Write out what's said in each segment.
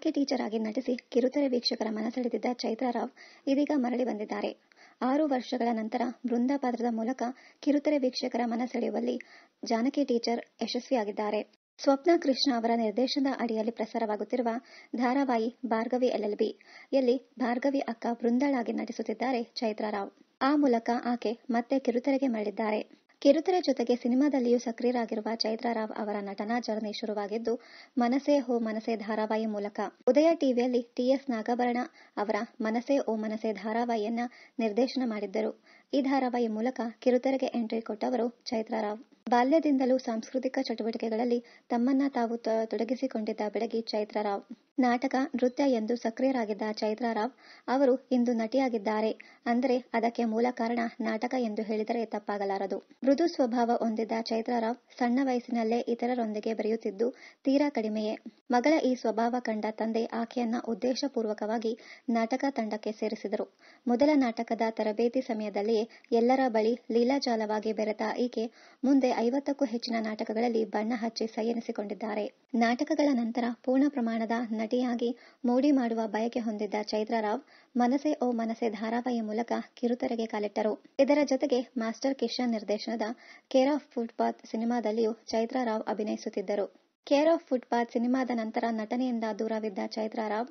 Janaki teacher ಆಗಿ ನಟಿಸಿ ಕಿರುತೆರೆ ವೀಕ್ಷಕರ ಮನಸೆಳೆದಿದ್ದ ಚೈತ್ರಾ ರಾವ್ ಇದೀಗ ಮರಳಿ ಬಂದಿದ್ದಾರೆ. 6 ವರ್ಷಗಳ ನಂತರ ಬೃಂದ ಪಾತ್ರದ ಮೂಲಕ ಕಿರುತೆರೆ ವೀಕ್ಷಕರ ಮನಸೆಳೆಯುವಲ್ಲಿ ಜಾನಕಿ ಟೀಚರ್ ಯಶಸ್ವಿಯಾಗಿದ್ದಾರೆ. ಸ್ವಪ್ನ ಕೃಷ್ಣ ಅವರ ನಿರ್ದೇಶನದ ಅಡಿಯಲ್ಲಿ ಪ್ರಸಾರವಾಗುತ್ತಿರುವ ಧಾರಾವಾಹಿ ಭಾರ್ಗವಿ LLB ಯಲ್ಲಿ ಭಾರ್ಗವಿ ಅಕ್ಕ ಬೃಂದಾಳಾಗಿ ನಟಿಸುತ್ತಿದ್ದಾರೆ ಚೈತ್ರಾ ರಾವ್. ಆ ಮೂಲಕ ಆಕೆ ಮತ್ತೆ ಕಿರುತೆರೆಗೆ ಮರಳಿದ್ದಾರೆ. ಕಿರುತೆರೆ ಜೊತೆಗೆ ಸಿನಿಮಾದಲ್ಲಿಯೂ ಸಕ್ರಿಯರಾಗಿರುವ ಚೈತ್ರಾ ರಾವ್ ಅವರ ನಟನಾ ಜರ್ನಿ ಶುರುವಾಗಿದ್ದು ಮನಸೇ ಹೋ ಮನಸೇ ಧಾರಾವಾಹಿ ಮೂಲಕ. ಉದಯ ಟಿವಿಯಲ್ಲಿ TS ನಾಗಾಭರಣ ಅವರ ಮನಸೇ ಓ ಮನಸೇ ಧಾರಾವಾಹಿಯನ್ನ ನಿರ್ದೇಶನ ಮಾಡಿದ್ದರು. ಈ ಧಾರಾವಾಹಿ ಮೂಲಕ ಕಿರುತೆರೆಗೆ ಎಂಟ್ರಿ ಕೊಟ್ಟವರು ಚೈತ್ರಾ ರಾವ್. ಬಾಲ್ಯದಿಂದಲೂ ಸಾಂಸ್ಕೃತಿಕ ಚಟುವಟಿಕೆಗಳಲ್ಲಿ ತಮ್ಮನ್ನ ತಾವು ತೊಡಗಿಸಿಕೊಂಡಿದ್ದ ಬೆಡಗಿ ಚೈತ್ರಾ ರಾವ್. ನಾಟಕ, ನೃತ್ಯ ಎಂದು ಸಕ್ರಿಯರಾಗಿದ್ದ ಚೈತ್ರಾ ರಾವ್ ಅವರು ಇಂದು ನಟಿಯಾಗಿದ್ದಾರೆ ಅಂದರೆ ಅದಕ್ಕೆ ಮೂಲ ಕಾರಣ ನಾಟಕ ಎಂದು ಹೇಳಿದರೆ ತಪ್ಪಾಗಲಾರದು. ಮೃದು ಸ್ವಭಾವ ಹೊಂದಿದ್ದ ಚೈತ್ರಾ ರಾವ್ ಸಣ್ಣ ವಯಸ್ಸಿನಲ್ಲೇ ಇತರರೊಂದಿಗೆ ಬೆರೆಯುತ್ತಿದ್ದು ತೀರಾ ಕಡಿಮೆಯೇ. ಮಗಳ ಈ ಸ್ವಭಾವ ಕಂಡ ತಂದೆ ಆಕೆಯನ್ನ ಉದ್ದೇಶಪೂರ್ವಕವಾಗಿ ನಾಟಕ ತಂಡಕ್ಕೆ ಸೇರಿಸಿದರು. ಮೊದಲ ನಾಟಕದ ತರಬೇತಿ ಸಮಯದಲ್ಲಿಯೇ ಎಲ್ಲರ ಬಳಿ ಲೀಲಾಜಾಲವಾಗಿ ಬೆರೆತ ಈಕೆ ಮುಂದೆ 50ಕ್ಕೂ ಹೆಚ್ಚಿನ ನಾಟಕಗಳಲ್ಲಿ ಬಣ್ಣ ಹಚ್ಚಿ ಸೈ ಎನಿಸಿಕೊಂಡಿದ್ದಾರೆ. ನಾಟಕಗಳ ನಂತರ ಪೂರ್ಣ ಪ್ರಮಾಣದ ನಟಿಯಾಗಿ ಮೋಡಿ ಮಾಡುವ ಬಯಕೆ ಹೊಂದಿದ್ದ ಚೈತ್ರಾ ರಾವ್ ಮನಸೇ ಓ ಮನಸೇ ಧಾರಾವಾಹಿ ಮೂಲಕ ಕಿರುತೆರೆಗೆ ಕಾಲಿಟ್ಟರು. ಇದರ ಜೊತೆಗೆ ಮಾಸ್ಟರ್ ಕಿಶನ್ ನಿರ್ದೇಶನದ ಕೇರ್ ಆಫ್ ಫುಟ್ಪಾತ್ ಸಿನಿಮಾದಲ್ಲಿಯೂ ಚೈತ್ರಾ ರಾವ್ ಅಭಿನಯಿಸುತ್ತಿದ್ದರು. ಕೇರ್ ಆಫ್ ಫುಟ್ಪಾತ್ ಸಿನಿಮಾದ ನಂತರ ನಟನೆಯಿಂದ ದೂರವಿದ್ದ ಚೈತ್ರಾ ರಾವ್,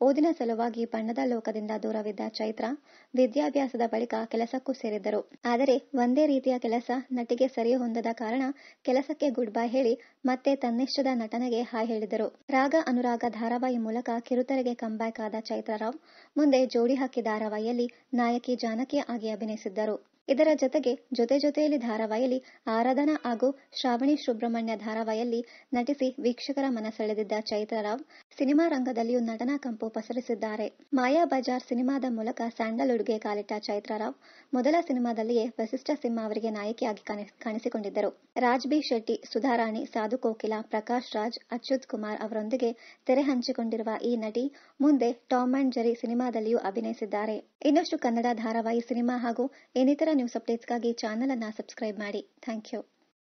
ಓದಿನ ಸಲುವಾಗಿ ಬಣ್ಣದ ಲೋಕದಿಂದ ದೂರವಿದ್ದ ಚೈತ್ರಾ ವಿದ್ಯಾಭ್ಯಾಸದ ಬಳಿಕ ಕೆಲಸಕ್ಕೂ ಸೇರಿದ್ದರು. ಆದರೆ ಒಂದೇ ರೀತಿಯ ಕೆಲಸ ನಟಿಗೆ ಸರಿ ಹೊಂದದ ಕಾರಣ ಕೆಲಸಕ್ಕೆ ಗುಡ್ ಬೈ ಹೇಳಿ ಮತ್ತೆ ತನ್ನಿಷ್ಟದ ನಟನೆಗೆ ಹಾಯ್ ಹೇಳಿದರು. ರಾಗ ಅನುರಾಗ ಧಾರಾವಾಹಿ ಮೂಲಕ ಕಿರುತೆರೆಗೆ ಕಂಬ್ಯಾಕ್ ಆದ ಚೈತ್ರಾ ರಾವ್ ಮುಂದೆ ಜೋಡಿ ಹಕ್ಕಿ ಧಾರಾವಾಹಿಯಲ್ಲಿ ನಾಯಕಿ ಜಾನಕಿ ಆಗಿ ಅಭಿನಯಿಸಿದ್ದರು. ಇದರ ಜೊತೆಗೆ ಜೊತೆಯಲ್ಲಿ ಧಾರಾವಾಹಿಯಲ್ಲಿ ಆರಾಧನಾ ಹಾಗೂ ಶ್ರಾವಣಿ ಸುಬ್ರಹ್ಮಣ್ಯ ಧಾರಾವಾಹಿಯಲ್ಲಿ ನಟಿಸಿ ವೀಕ್ಷಕರ ಮನಸೆಳೆದಿದ್ದ ಚೈತ್ರಾ ರಾವ್ ಸಿನಿಮಾ ರಂಗದಲ್ಲಿಯೂ ನಟನಾ ಕಂಪು ಪಸರಿಸಿದ್ದಾರೆ. ಮಾಯಾ ಬಜಾರ್ ಸಿನಿಮಾದ ಮೂಲಕ ಸ್ಯಾಂಡಲ್ವುಡ್ಗೆ ಕಾಲಿಟ್ಟ ಚೈತ್ರಾ ರಾವ್ ಮೊದಲ ಸಿನಿಮಾದಲ್ಲಿಯೇ ವಸಿಷ್ಠ ಸಿಂಹ ಅವರಿಗೆ ನಾಯಕಿಯಾಗಿ ಕಾಣಿಸಿಕೊಂಡಿದ್ದರು. ರಾಜ್ ಬಿ ಶೆಟ್ಟಿ, ಸುಧಾರಾಣಿ, ಸಾಧು ಕೋಕಿಲ, ಪ್ರಕಾಶ್ ರಾಜ್, ಅಚ್ಯುತ್ ಕುಮಾರ್ ಅವರೊಂದಿಗೆ ತೆರೆ ಹಂಚಿಕೊಂಡಿರುವ ಈ ನಟಿ ಮುಂದೆ ಟಾಮ್ ಅಂಡ್ ಜೆರಿ ಸಿನಿಮಾದಲ್ಲಿಯೂ ಅಭಿನಯಿಸಿದ್ದಾರೆ. ಇನ್ನಷ್ಟು ಕನ್ನಡ ಧಾರಾವಾಹಿ, ಸಿನಿಮಾ ಹಾಗೂ ಇನ್ನಿತರ ನ್ಯೂಸ್ ಅಪ್ಡೇಟ್ಸ್ಗಾಗಿ ಚಾನೆಲ್ ಅನ್ನು ಸಬ್ಸ್ಕ್ರೈಬ್ ಮಾಡಿ. Thank you.